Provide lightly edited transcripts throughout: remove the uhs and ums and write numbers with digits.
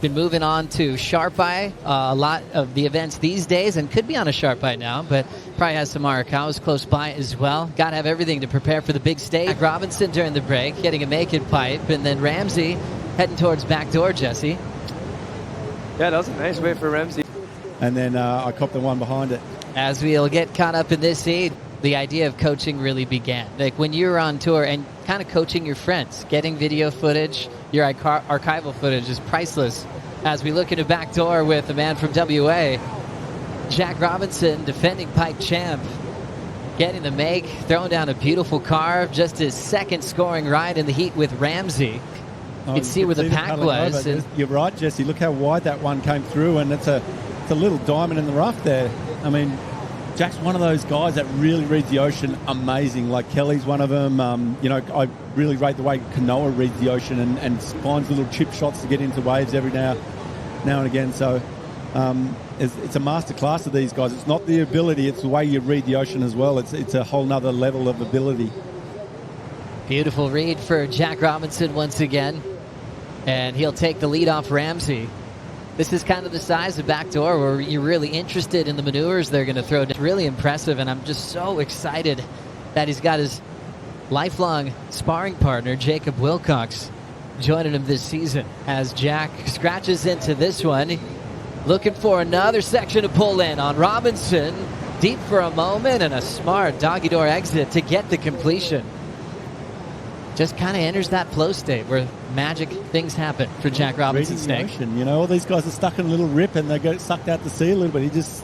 been moving on to Sharp Eye a lot of the events these days, and could be on a Sharp Eye now, but probably has some Arakawas close by as well. Got to have everything to prepare for the big stage. Robinson during the break, getting a make it pipe, and then Ramzi heading towards backdoor, Jesse. Yeah, that was a nice wave for Ramzi. And then I copped the one behind it. As we'll get caught up in this heat, the idea of coaching really began. Like when you were on tour and kind of coaching your friends, getting video footage, your archival footage is priceless. As we look into backdoor with a man from WA, J.Robinson, defending pipe champ, getting the make, throwing down a beautiful carve, just his second scoring ride in the heat with Ramzi. You can see where the pack was. You're right, Jesse. Look how wide that one came through, and it's a little diamond in the rough there. I mean, Jack's one of those guys that really reads the ocean amazing. Like Kelly's one of them. I really rate the way Kanoa reads the ocean and finds little chip shots to get into waves every now and again. So it's a master class of these guys. It's not the ability, it's the way you read the ocean as well. It's a whole nother level of ability. Beautiful read for J.Robinson once again. And he'll take the lead off Ramzi. This is kind of the size of backdoor where you're really interested in the maneuvers they're going to throw. It's really impressive, and I'm just so excited that he's got his lifelong sparring partner, Jacob Wilcox, joining him this season as Jack scratches into this one. Looking for another section to pull in on Robinson. Deep for a moment and a smart doggy door exit to get the completion. Just kind of enters that flow state where magic things happen for J.Robinson Snake. All these guys are stuck in a little rip and they get sucked out to sea a little bit. He just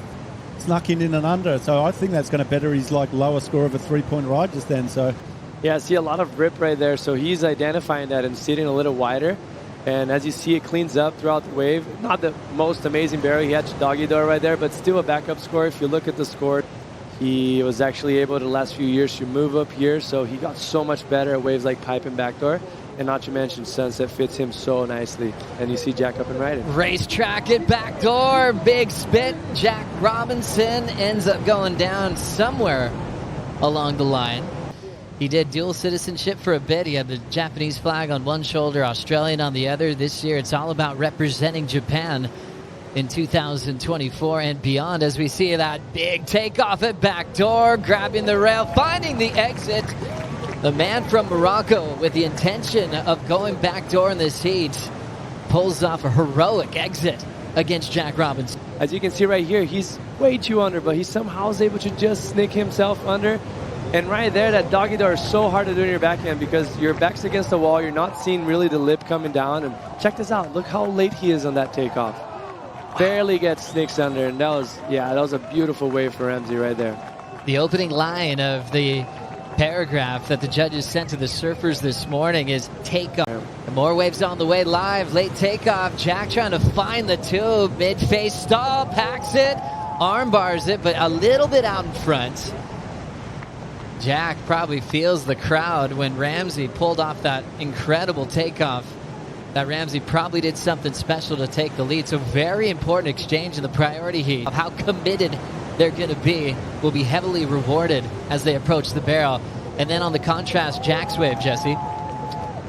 snuck in and under. So I think that's going to better his lower score of a 3-point ride just then. So yeah, I see a lot of rip right there. So he's identifying that and sitting a little wider. And as you see, it cleans up throughout the wave. Not the most amazing barrel. He had doggy door right there, but still a backup score. If you look at the score, he was actually able to the last few years to move up here, so he got so much better at waves like pipe and backdoor. And not to mention Sunset fits him so nicely. And you see Jack up and riding. Racetrack at backdoor, big spit. J.Robinson ends up going down somewhere along the line. He did dual citizenship for a bit. He had the Japanese flag on one shoulder, Australian on the other. This year it's all about representing Japan in 2024 and beyond, as we see that big takeoff at backdoor, grabbing the rail, finding the exit. The man from Morocco, with the intention of going backdoor in this heat, pulls off a heroic exit against J.Robinson. As you can see right here, he's way too under, but he somehow is able to just sneak himself under. And right there, that doggy door is so hard to do in your backhand because your back's against the wall. You're not seeing really the lip coming down. And check this out. Look how late he is on that takeoff. Barely gets sneaks under, and that was a beautiful wave for Ramzi right there. The opening line of the paragraph that the judges sent to the surfers this morning is takeoff. More waves on the way live. Late takeoff. Jack trying to find the tube. Mid-face stall. Packs it. Arm bars it, but a little bit out in front. Jack probably feels the crowd when Ramzi pulled off that incredible takeoff. That Ramzi probably did something special to take the lead. So very important exchange in the priority heat. Of how committed they're going to be will be heavily rewarded as they approach the barrel. And then on the contrast, Jack's wave, Jesse.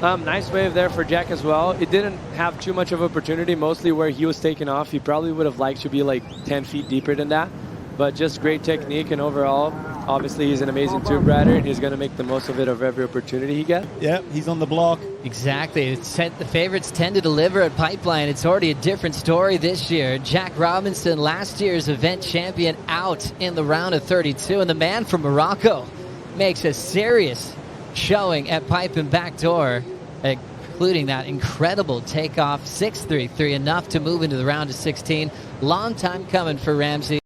Nice wave there for Jack as well. It didn't have too much of opportunity, mostly where he was taking off. He probably would have liked to be like 10 feet deeper than that. But just great technique, and overall, obviously he's an amazing tube rider, and he's going to make the most of it of every opportunity he gets. Yeah, he's on the block. Exactly. The favorites tend to deliver at Pipeline. It's already a different story this year. J.Robinson, last year's event champion, out in the round of 32, and the man from Morocco makes a serious showing at pipe and backdoor, including that incredible takeoff, 6.33, enough to move into the round of 16. Long time coming for Ramzi.